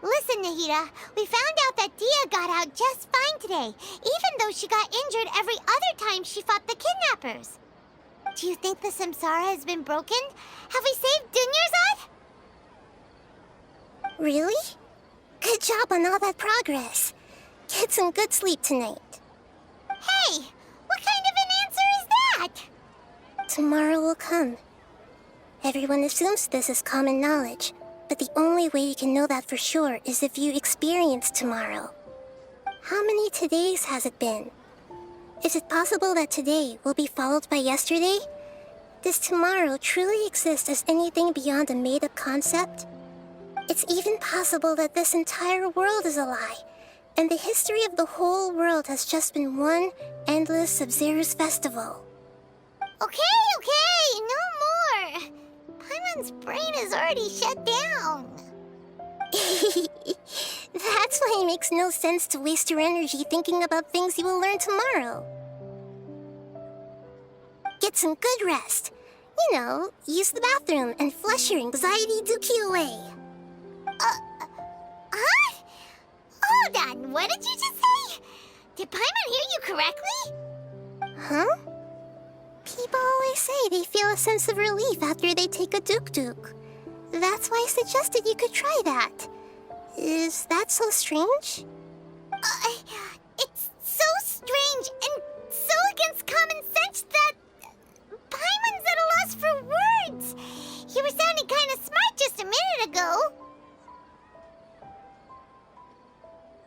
Listen, Nahida, we found out that Dia got out just fine today, even though she got injured every other time she fought the kidnappers. Do you think the samsara has been broken? Have we saved Dunyarzad? Really? Good job on all that progress. Get some good sleep tonight. Hey, what kind of an answer is that? Tomorrow will come. Everyone assumes this is common knowledge, but the only way you can know that for sure is if you experience tomorrow. How many todays has it been? Is it possible that today will be followed by yesterday? Does tomorrow truly exist as anything beyond a made-up concept? It's even possible that this entire world is a lie, and the history of the whole world has just been one endless Sub-Zero's festival. Okay, no more. Paimon's brain is already shut down. That's why it makes no sense to waste your energy thinking about things you will learn tomorrow. Get some good rest. You know, use the bathroom and flush your anxiety dookie away. Huh? Hold on, what did you just say? Did Paimon hear you correctly? Huh? People always say they feel a sense of relief after they take a duk-duk. That's why I suggested you could try that. Is that so strange? It's so strange and so against common sense that Paimon's at a loss for words. You were sounding kind of smart just a minute ago.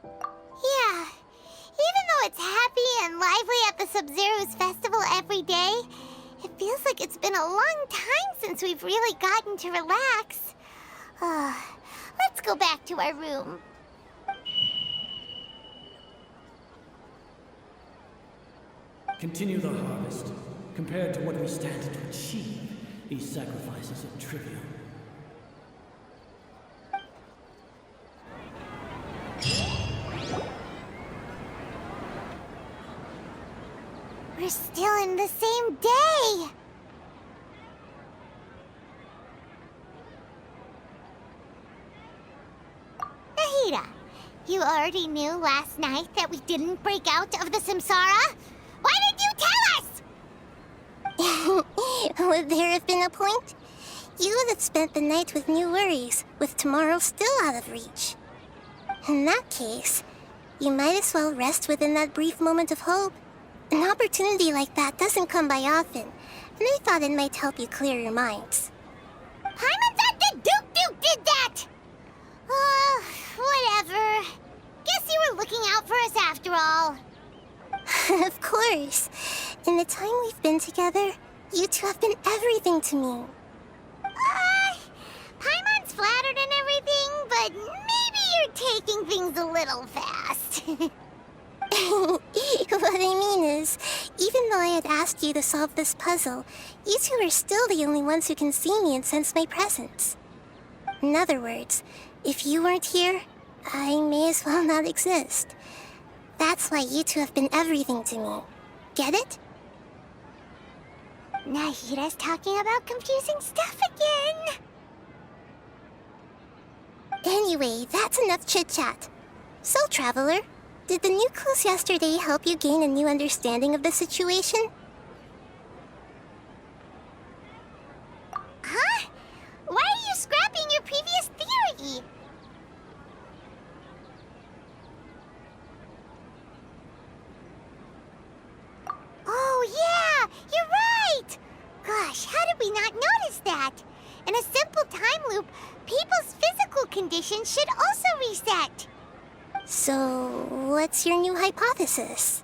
Yeah, even though it's happy and lively at the Sub-Zero's festival every day, it feels like it's been a long time since we've really gotten to relax. Let's go back to our room. Continue the harvest. Compared to what we stand to achieve, these sacrifices are trivial. We're still in the same day! Nahida, you already knew last night that we didn't break out of the samsara? Why did you tell us? Would there have been a point? You would have spent the night with new worries, with tomorrow still out of reach. In that case, you might as well rest within that brief moment of hope. An opportunity like that doesn't come by often, and I thought it might help you clear your minds. Paimon thought the Duke did that! Whatever. Guess you were looking out for us after all. Of course. In the time we've been together, you two have been everything to me. Paimon's flattered and everything, but maybe you're taking things a little fast. What I mean is, even though I had asked you to solve this puzzle, you two are still the only ones who can see me and sense my presence. In other words, if you weren't here, I may as well not exist. That's why you two have been everything to me. Get it? Nahida's talking about confusing stuff again. Anyway, that's enough chit-chat. So, Traveler, did the new clues yesterday help you gain a new understanding of the situation? Huh? Why are you scrapping your previous theory? Oh yeah, you're right! Gosh, how did we not notice that? In a simple time loop, people's physical conditions should also reset. So, what's your new hypothesis?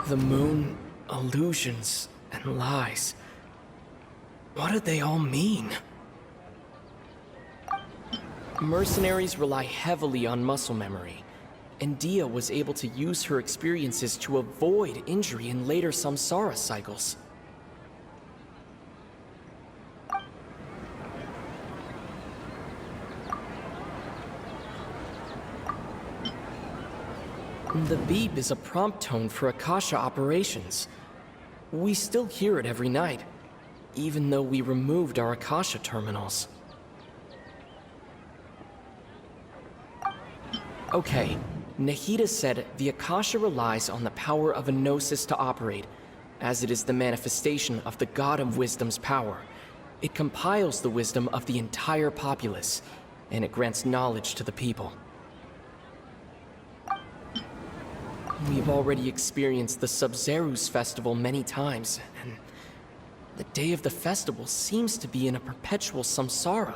The moon, illusions, and lies. What do they all mean? Mercenaries rely heavily on muscle memory, and Dia was able to use her experiences to avoid injury in later samsara cycles. The beep is a prompt tone for Akasha operations. We still hear it every night. even though we removed our Akasha terminals. Okay, Nahida said the Akasha relies on the power of a gnosis to operate, as it is the manifestation of the God of Wisdom's power. It compiles the wisdom of the entire populace, and it grants knowledge to the people. We've already experienced the Sub-Zerus festival many times, and the day of the festival seems to be in a perpetual samsara.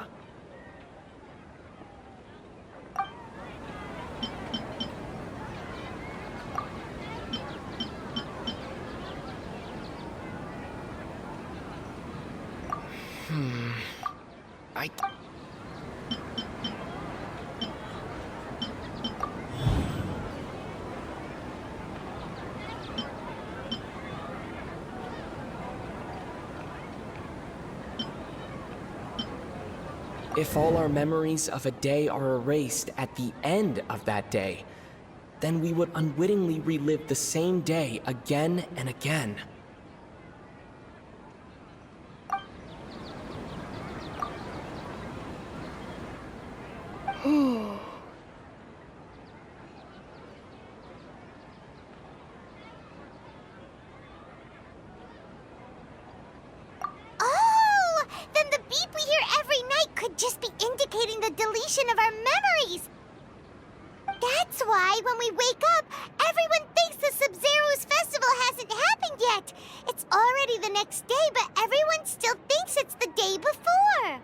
If all our memories of a day are erased at the end of that day, then we would unwittingly relive the same day again and again. Oh! Then the beep we hear every night could just be indicating the deletion of our memories! That's why when we wake up, everyone thinks the Sub-Zero's festival hasn't happened yet! It's already the next day, but everyone still thinks it's the day before!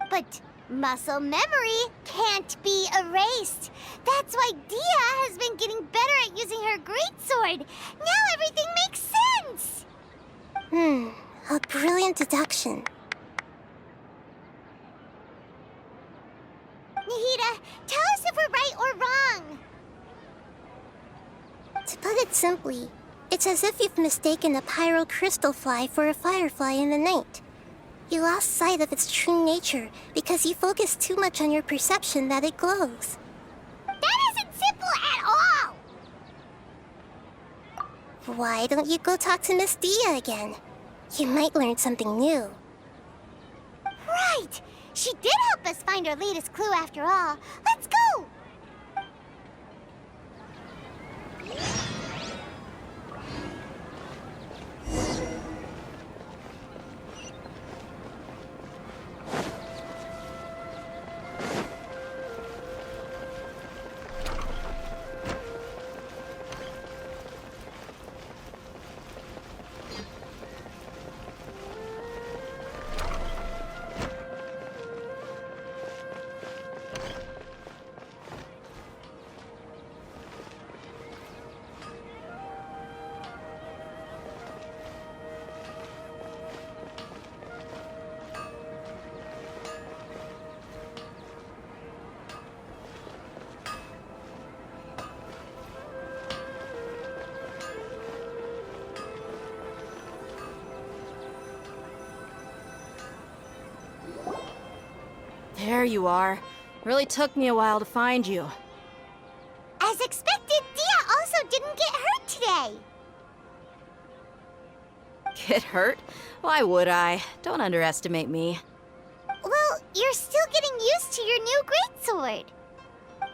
But muscle memory can't be erased. That's why Dia has been getting better at using her greatsword. Now everything makes sense! A brilliant deduction. Nahida, tell us if we're right or wrong. To put it simply, it's as if you've mistaken a pyro crystal fly for a firefly in the night. You lost sight of its true nature because you focused too much on your perception that it glows. That isn't simple at all! Why don't you go talk to Miss Dia again? You might learn something new. Right! She did help us find our latest clue after all. Let's go! There you are. Really took me a while to find you. As expected, Dia also didn't get hurt today. Get hurt? Why would I? Don't underestimate me. Well, you're still getting used to your new greatsword.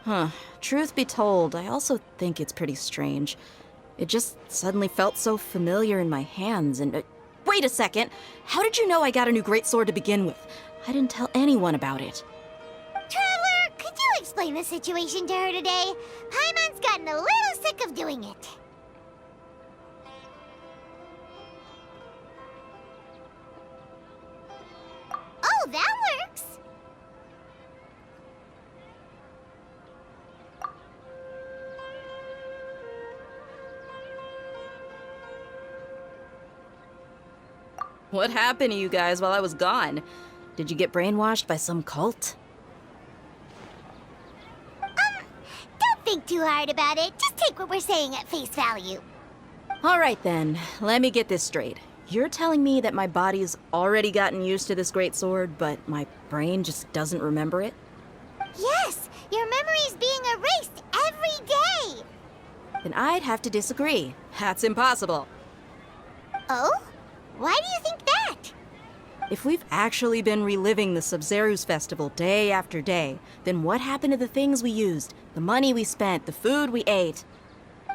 Huh. Truth be told, I also think it's pretty strange. It just suddenly felt so familiar in my hands and... wait a second! How did you know I got a new greatsword to begin with? I didn't tell anyone about it. Traveler, could you explain the situation to her today? Paimon's gotten a little sick of doing it. Oh, that works! What happened to you guys while I was gone? Did you get brainwashed by some cult? Don't think too hard about it. Just take what we're saying at face value. Alright then, let me get this straight. You're telling me that my body's already gotten used to this greatsword, but my brain just doesn't remember it? Yes, your memory's being erased every day. Then I'd have to disagree. That's impossible. Oh? Why do you think that? If we've actually been reliving the Sub-Zeru's festival day after day, then what happened to the things we used, the money we spent, the food we ate?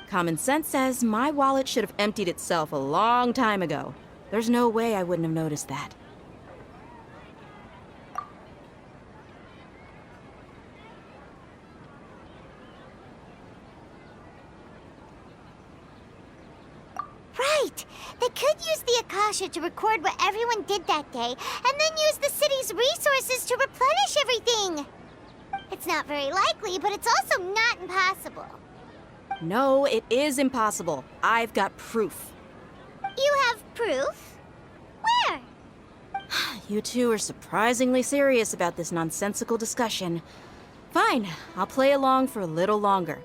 Common sense says my wallet should have emptied itself a long time ago. There's no way I wouldn't have noticed that. Right! They could use the Akasha to record what everyone did that day, and then use the city's resources to replenish everything! It's not very likely, but it's also not impossible. No, it is impossible. I've got proof. You have proof? Where? You two are surprisingly serious about this nonsensical discussion. Fine, I'll play along for a little longer.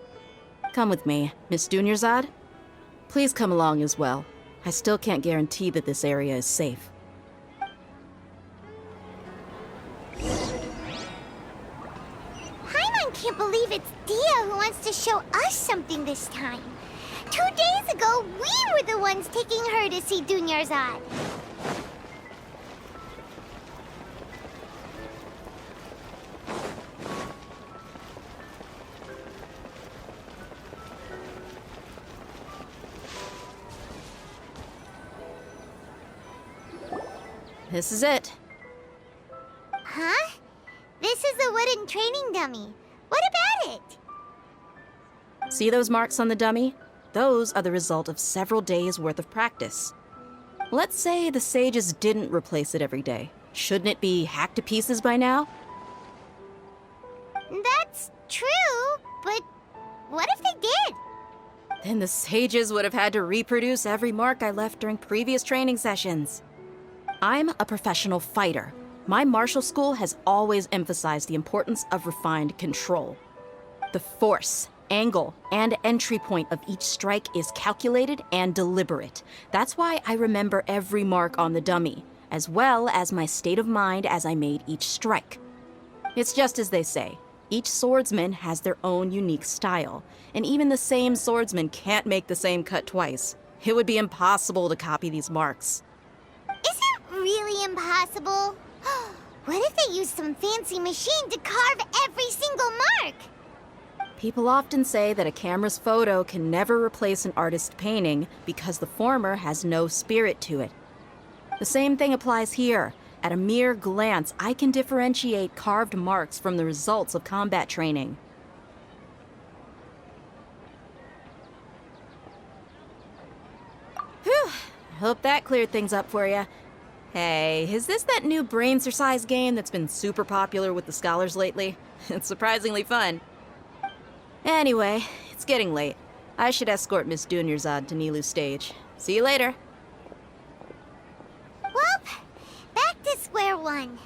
Come with me, Miss Dunyarzad. Please come along as well. I still can't guarantee that this area is safe. Paimon can't believe it's Dia who wants to show us something this time. 2 days ago, we were the ones taking her to see Dunyarzad. This is it. Huh? This is a wooden training dummy. What about it? See those marks on the dummy? Those are the result of several days' worth of practice. Let's say the sages didn't replace it every day. Shouldn't it be hacked to pieces by now? That's true, but what if they did? Then the sages would have had to reproduce every mark I left during previous training sessions. I'm a professional fighter. My martial school has always emphasized the importance of refined control. The force, angle, and entry point of each strike is calculated and deliberate. That's why I remember every mark on the dummy, as well as my state of mind as I made each strike. It's just as they say, each swordsman has their own unique style, and even the same swordsman can't make the same cut twice. It would be impossible to copy these marks. Is it really impossible? What if they used some fancy machine to carve every single mark? People often say that a camera's photo can never replace an artist's painting because the former has no spirit to it. The same thing applies here. At a mere glance, I can differentiate carved marks from the results of combat training. Whew, hope that cleared things up for you. Hey, is this that new brain-exercise game that's been super popular with the scholars lately? It's surprisingly fun. Anyway, it's getting late. I should escort Miss Dunyarzad to Nilu's stage. See you later. Well, back to square one.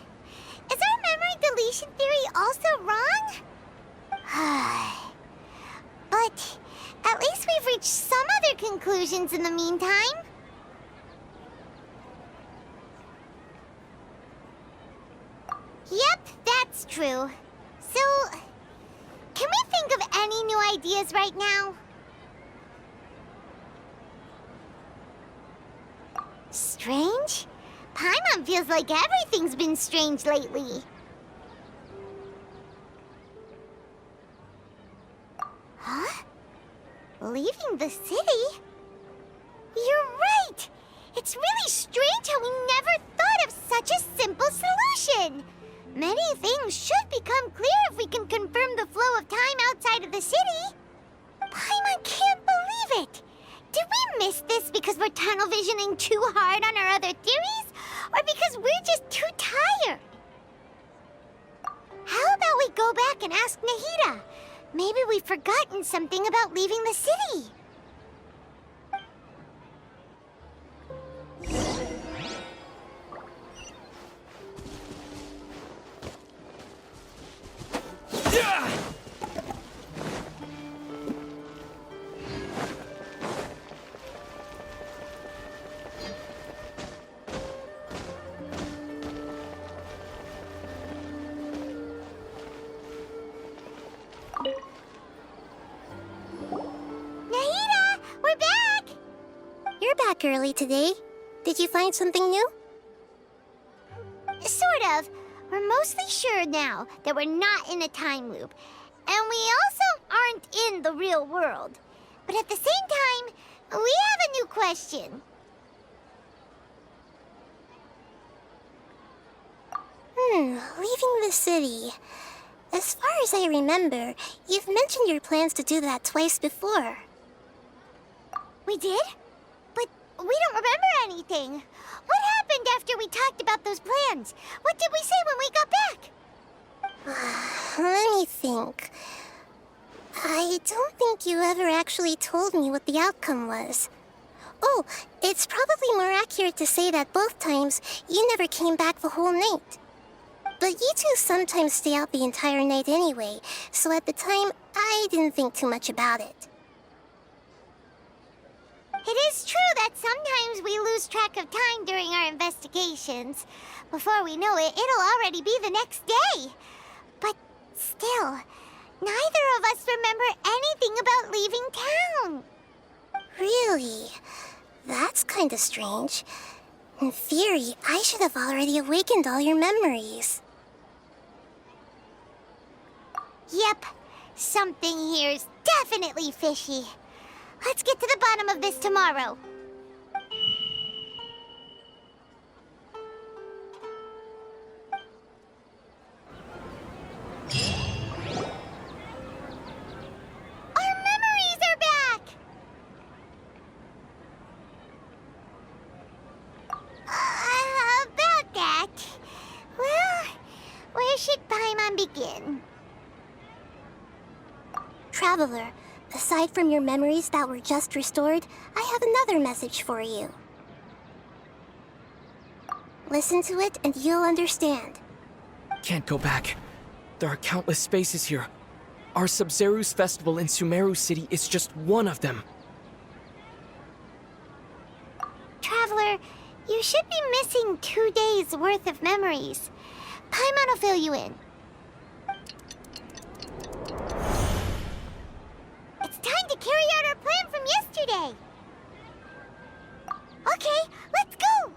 Is our memory deletion theory also wrong? But at least we've reached some other conclusions in the meantime. Yep, that's true. So, can we think of any new ideas right now? Strange? Paimon feels like everything's been strange lately. Huh? Leaving the city? You're right! It's really strange how we never thought of such a simple solution! Many things should become clear if we can confirm the flow of time outside of the city. Paimon can't believe it! Did we miss this because we're tunnel visioning too hard on our other theories? Or because we're just too tired? How about we go back and ask Nahida? Maybe we've forgotten something about leaving the city. Nahida, we're back! You're back early today. Did you find something new? We're mostly sure now that we're not in a time loop. And we also aren't in the real world. But at the same time, we have a new question. Leaving the city. As far as I remember, you've mentioned your plans to do that twice before. We did? But we don't remember anything. What happened after we talked about those plans? What did we say when we got back? Let me think. I don't think you ever actually told me what the outcome was. Oh, it's probably more accurate to say that both times you never came back the whole night. But you two sometimes stay out the entire night anyway, so at the time, I didn't think too much about it. It is true that sometimes we lose track of time during our investigations. Before we know it, it'll already be the next day. But still, neither of us remember anything about leaving town. Really? That's kinda strange. In theory, I should have already awakened all your memories. Yep, something here's definitely fishy. Let's get to the bottom of this tomorrow. Our memories are back! About that. Well, where should Paimon begin? Traveler, aside from your memories that were just restored, I have another message for you. Listen to it and you'll understand. Can't go back. There are countless spaces here. Our Sub-Zeru's festival in Sumeru City is just one of them. Traveler, you should be missing 2 days' worth of memories. Paimon will fill you in. It's time to carry out our plan from yesterday. Okay, let's go!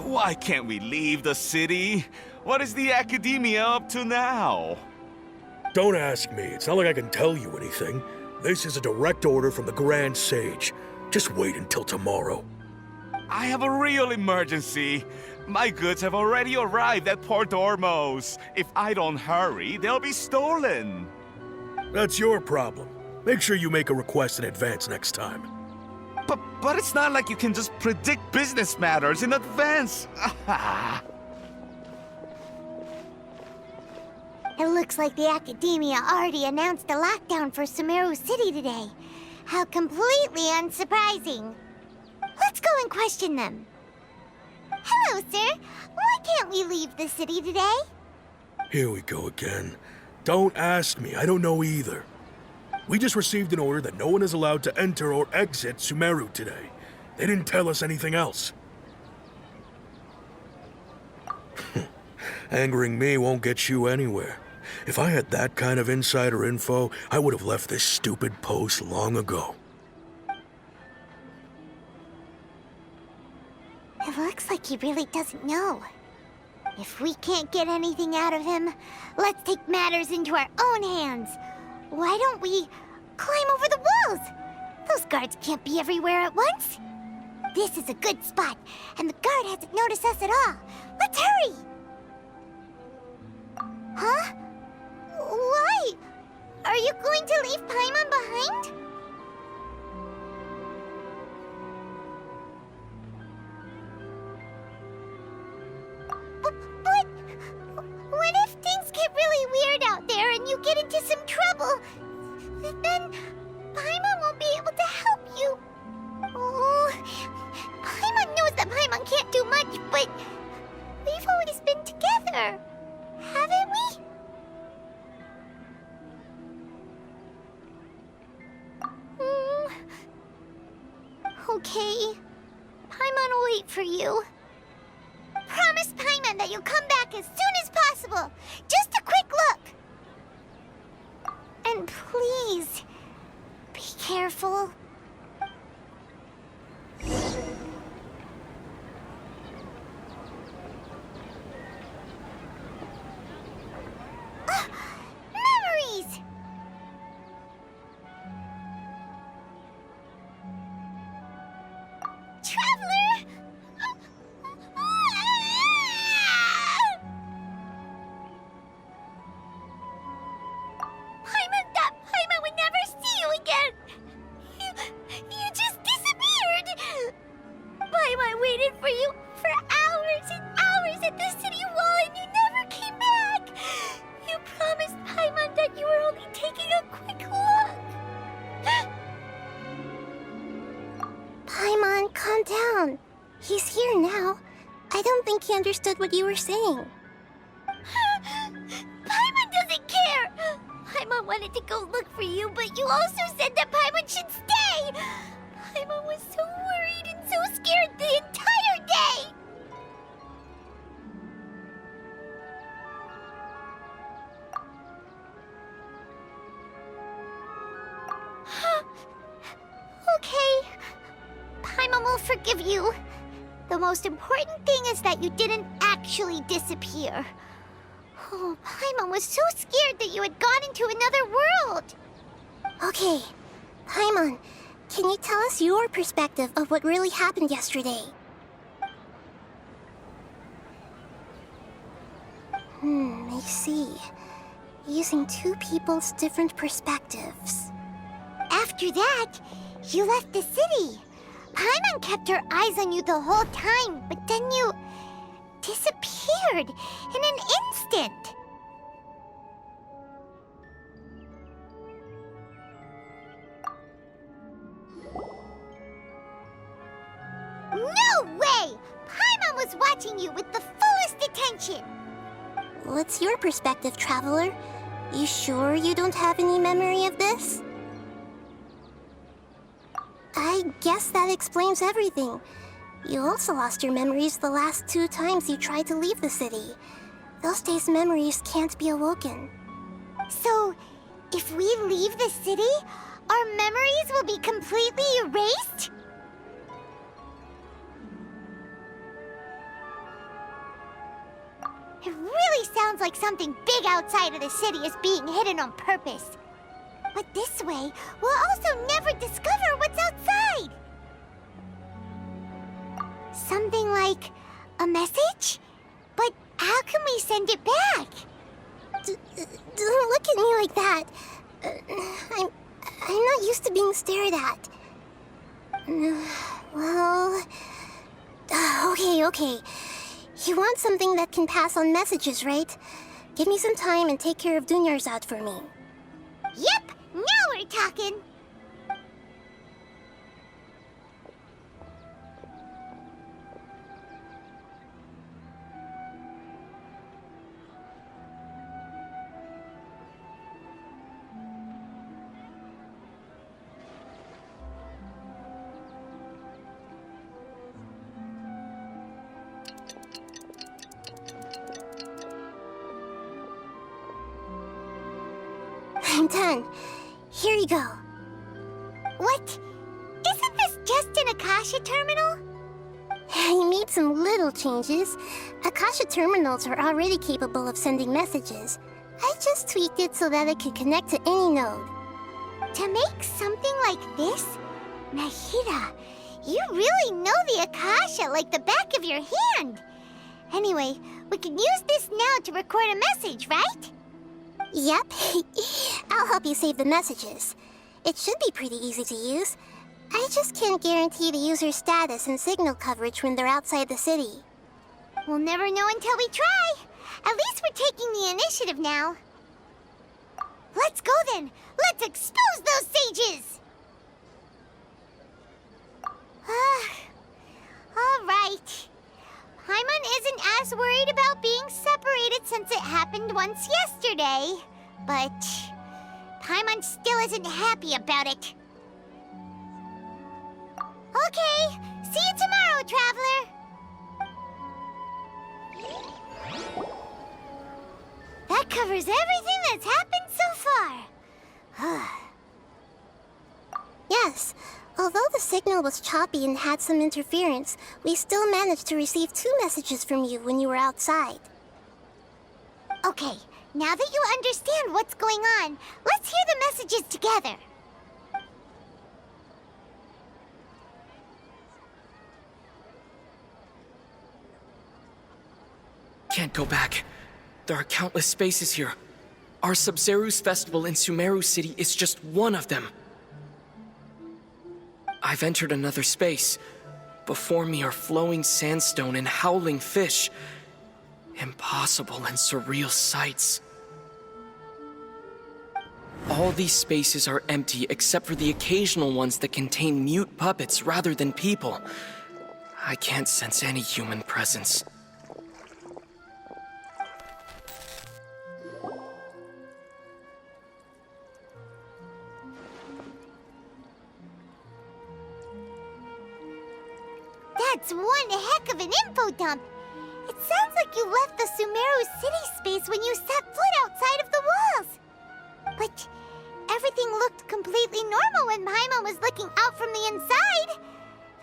Why can't we leave the city? What is the academia up to now? Don't ask me. It's not like I can tell you anything. This is a direct order from the Grand Sage. Just wait until tomorrow. I have a real emergency. My goods have already arrived at Port Ormos. If I don't hurry, they'll be stolen. That's your problem. Make sure you make a request in advance next time. But it's not like you can just predict business matters in advance. It looks like the Academia already announced a lockdown for Sumeru City today. How completely unsurprising. Let's go and question them. Hello, sir. Why can't we leave the city today? Here we go again. Don't ask me. I don't know either. We just received an order that no one is allowed to enter or exit Sumeru today. They didn't tell us anything else. Angering me won't get you anywhere. If I had that kind of insider info, I would have left this stupid post long ago. It looks like he really doesn't know. If we can't get anything out of him, let's take matters into our own hands. Why don't we climb over the walls? Those guards can't be everywhere at once. This is a good spot, and the guard hasn't noticed us at all. Let's hurry! Huh? Why? Are you going to leave Paimon behind? But what if things get really weird out there and you get into some trouble? Then Paimon won't be able to help you. Oh, Paimon knows that Paimon can't do much, but we've always been together, haven't we? Okay. Paimon will wait for you. Promise Paimon that you'll come back as soon as possible. Just a quick look. And please, be careful. Memories! Traveler! Paimon would never see you again! You just disappeared! Paimon waited for you for hours and hours at the city wall and you never came back! You promised Paimon that you were only taking a quick look! Paimon, calm down. He's here now. I don't think he understood what you were saying. Paimon doesn't care! Paimon wanted to go look for you, but you also said that Paimon should stay! Paimon was so worried and so scared the entire day! Okay. Paimon will forgive you. The most important thing is that you didn't actually disappear. Oh, Paimon was so scared that you had gone into another world. Okay, Paimon, can you tell us your perspective of what really happened yesterday? I see. Using two people's different perspectives. After that, you left the city. Paimon kept her eyes on you the whole time, but then you disappeared in an instant. No way! Paimon was watching you with the fullest attention. What's your perspective, Traveler? You sure you don't have any memory of this? I guess that explains everything. You also lost your memories the last 2 times you tried to leave the city. Those days' memories can't be awoken. So, if we leave the city, our memories will be completely erased? It really sounds like something big outside of the city is being hidden on purpose. But this way, we'll also never discover what's outside. Something like a message? But how can we send it back? Don't look at me like that. I'm not used to being stared at. Well... Okay. You want something that can pass on messages, right? Give me some time and take care of Dunyarzad for me. Yep, now we're talking. I'm done. Here you go. What? Isn't this just an Akasha terminal? I made some little changes. Akasha terminals are already capable of sending messages. I just tweaked it so that it could connect to any node. To make something like this? Nahida, you really know the Akasha like the back of your hand. Anyway, we can use this now to record a message, right? Yep. I'll help you save the messages. It should be pretty easy to use. I just can't guarantee the user's status and signal coverage when they're outside the city. We'll never know until we try. At least we're taking the initiative now. Let's go then. Let's expose those sages. All right. Paimon isn't as worried about being separated since it happened once yesterday. But Paimon still isn't happy about it. Okay, see you tomorrow, Traveler. That covers everything that's happened so far. Yes, although the signal was choppy and had some interference, we still managed to receive 2 messages from you when you were outside. Okay, now that you understand what's going on, let's hear the messages together. Can't go back. There are countless spaces here. Our Sub-Zeru's festival in Sumeru City is just one of them. I've entered another space. Before me are flowing sandstone and howling fish. Impossible and surreal sights. All these spaces are empty except for the occasional ones that contain mute puppets rather than people. I can't sense any human presence. That's one heck of an info dump. It sounds like you left the Sumeru city space when you set foot outside of the walls. But everything looked completely normal when Paimon was looking out from the inside.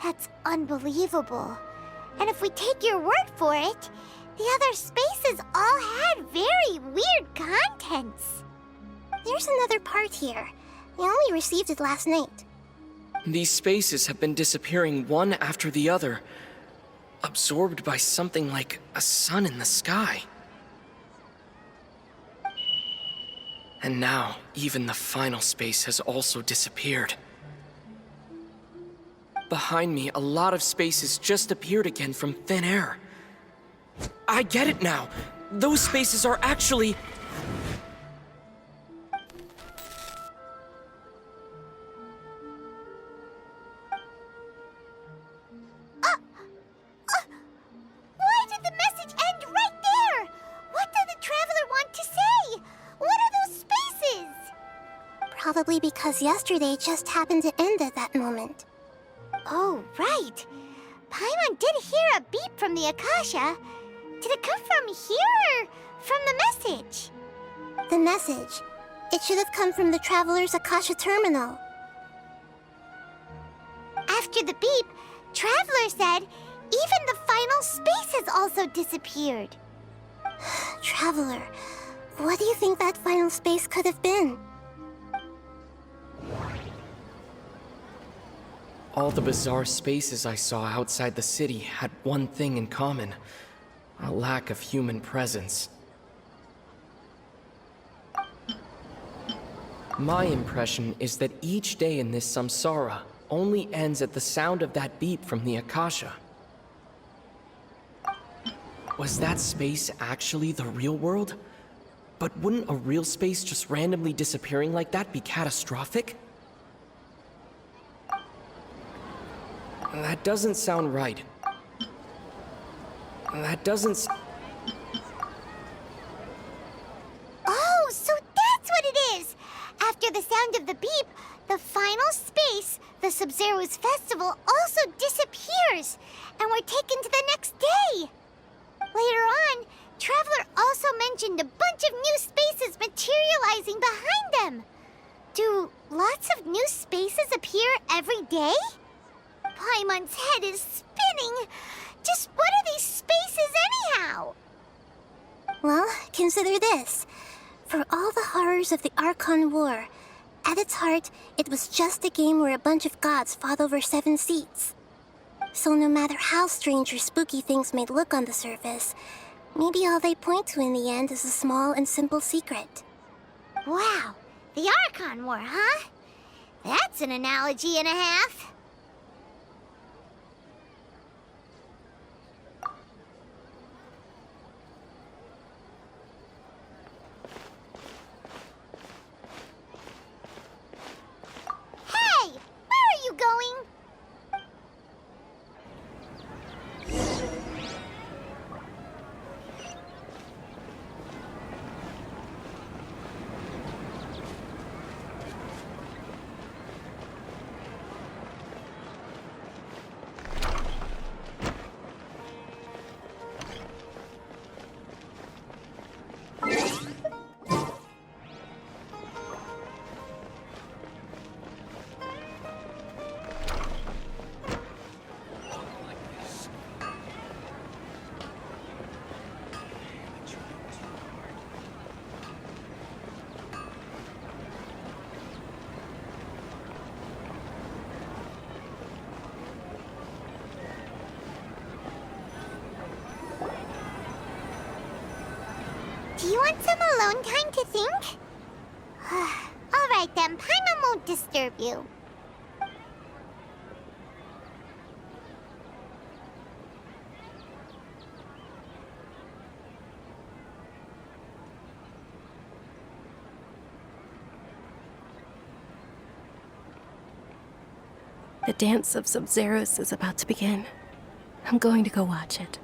That's unbelievable. And if we take your word for it, the other spaces all had very weird contents. There's another part here. We only received it last night. These spaces have been disappearing one after the other, absorbed by something like a sun in the sky. And now, even the final space has also disappeared. Behind me, a lot of spaces just appeared again from thin air. I get it now! Those spaces are actually... Why did the message end right there? What did the Traveler want to say? What are those spaces? Probably because yesterday just happened to end at that moment. Oh, right. Paimon did hear a beep from the Akasha. Did it come from here or from the message? The message. It should have come from the Traveler's Akasha terminal. After the beep, Traveler said even the final space has also disappeared. Traveler, what do you think that final space could have been? All the bizarre spaces I saw outside the city had one thing in common: a lack of human presence. My impression is that each day in this samsara only ends at the sound of that beep from the Akasha. Was that space actually the real world? But wouldn't a real space just randomly disappearing like that be catastrophic? That doesn't sound right. That doesn't... Oh, so that's what it is! After the sound of the beep, the final space, the Sub-Zeru's festival, also disappears, and we're taken to the next day. Later on, Traveler also mentioned a bunch of new spaces materializing behind them. Do lots of new spaces appear every day? Paimon's head is spinning. Just what are these spaces anyhow? Well, consider this. For all the horrors of the Archon War, at its heart, it was just a game where a bunch of gods fought over 7 seats. So no matter how strange or spooky things may look on the surface, maybe all they point to in the end is a small and simple secret. Wow, the Archon War, huh? That's an analogy and a half. Hey, where are you going? Want some alone time to think? Alright then, Paimon won't disturb you. The dance of Sub-Zeros is about to begin. I'm going to go watch it.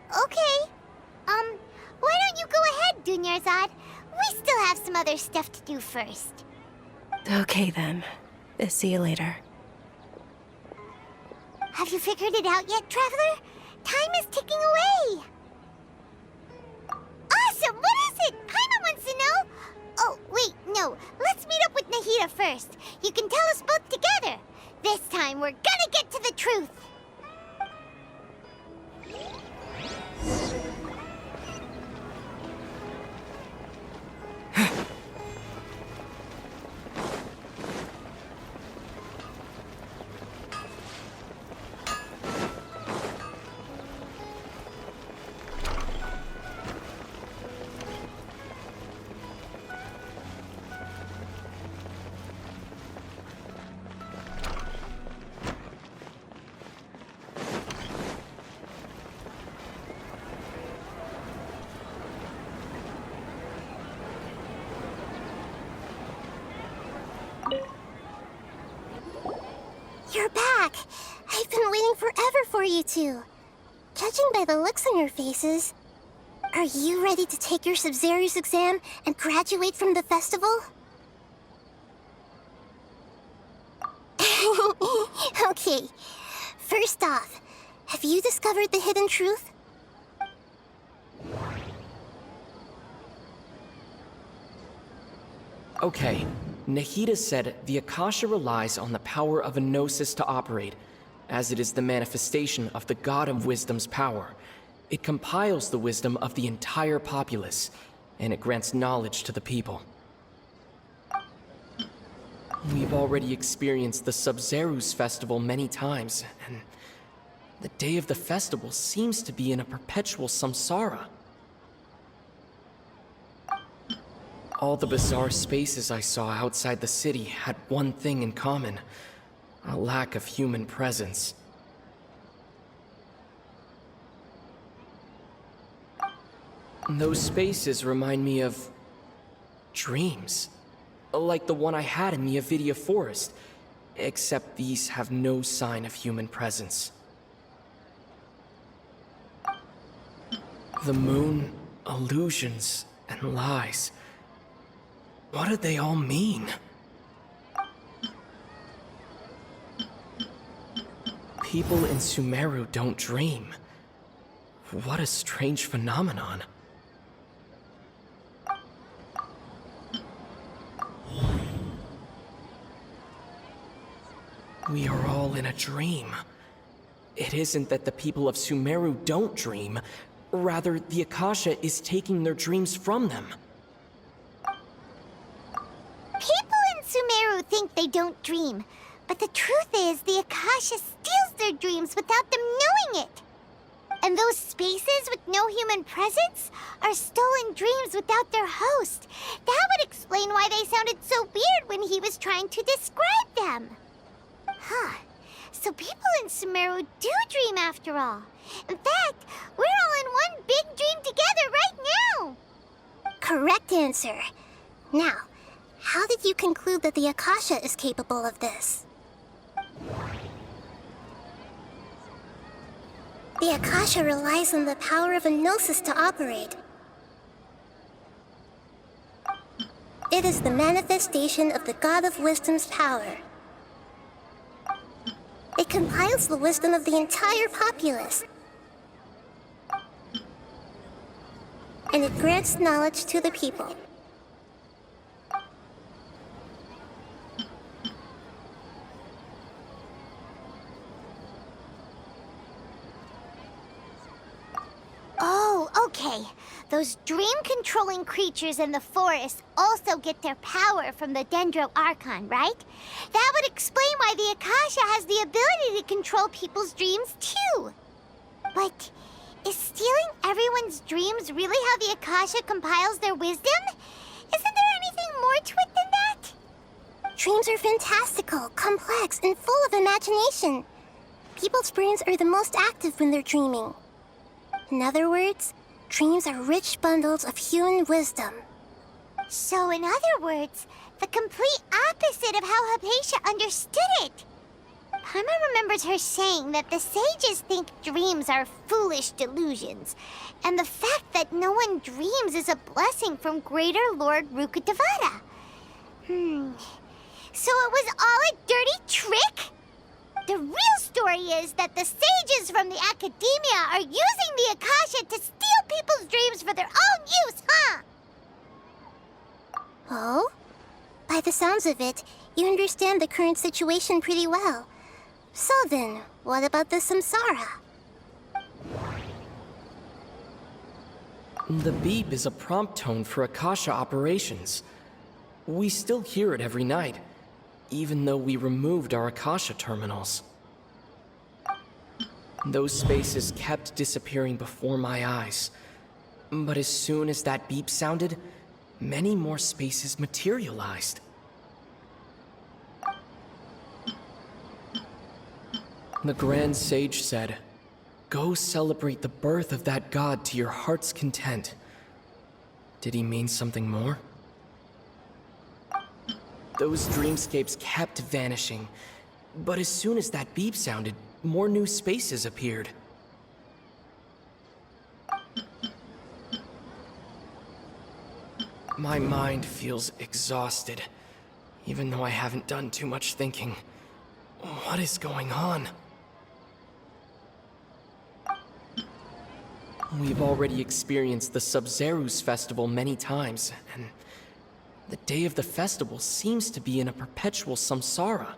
Okay. Why don't you go ahead, Dunyarzad? We still have some other stuff to do first. Okay then. See you later. Have you figured it out yet, Traveler? Time is ticking away. Awesome! What is it? Paimon wants to know. Oh, wait, no. Let's meet up with Nahida first. You can tell us both together. This time, we're gonna get to the truth. You're back! I've been waiting forever for you two. Judging by the looks on your faces, are you ready to take your Sub-Zero's exam and graduate from the festival? Okay, first off, have you discovered the hidden truth? Okay, Nahida said the Akasha relies on the power of a gnosis to operate, as it is the manifestation of the God of Wisdom's power. It compiles the wisdom of the entire populace, and it grants knowledge to the people. We've already experienced the Sub-Zero's festival many times, and the day of the festival seems to be in a perpetual samsara. All the bizarre spaces I saw outside the city had one thing in common: a lack of human presence. Those spaces remind me of dreams, like the one I had in the Avidia Forest, except these have no sign of human presence. The moon, illusions, and lies. What do they all mean? People in Sumeru don't dream. What a strange phenomenon. We are all in a dream. It isn't that the people of Sumeru don't dream. Rather, the Akasha is taking their dreams from them. People in Sumeru think they don't dream, but the truth is the Akasha steals their dreams without them knowing it. And those spaces with no human presence are stolen dreams without their host. That would explain why they sounded so weird when he was trying to describe them. Huh. So people in Sumeru do dream after all. In fact, we're all in one big dream together right now. Correct answer. Now, how did you conclude that the Akasha is capable of this? The Akasha relies on the power of a gnosis to operate. It is the manifestation of the God of Wisdom's power. It compiles the wisdom of the entire populace. And it grants knowledge to the people. Oh, okay. Those dream-controlling creatures in the forest also get their power from the Dendro Archon, right? That would explain why the Akasha has the ability to control people's dreams, too. But Is stealing everyone's dreams really how the Akasha compiles their wisdom? Isn't there anything more to it than that? Dreams are fantastical, complex, and full of imagination. People's brains are the most active when they're dreaming. In other words, dreams are rich bundles of human wisdom. So, in other words, the complete opposite of how Hypatia understood it. Paimon remembers her saying that the sages think dreams are foolish delusions, and the fact that no one dreams is a blessing from Greater Lord Rukkhadevata. So it was all a dirty trick? The real story is that the sages from the academia are using the Akasha to steal people's dreams for their own use, huh? Oh? By the sounds of it, you understand the current situation pretty well. So then, what about the samsara? The beep is a prompt tone for Akasha operations. We still hear it every night, even though we removed our Akasha terminals. Those spaces kept disappearing before my eyes. But as soon as that beep sounded, many more spaces materialized. The Grand Sage said, "Go celebrate the birth of that god to your heart's content." Did he mean something more? Those dreamscapes kept vanishing, but as soon as that beep sounded, more new spaces appeared. My mind feels exhausted, even though I haven't done too much thinking. What is going on? We've already experienced the Sub-Zerus festival many times, and the day of the festival seems to be in a perpetual samsara.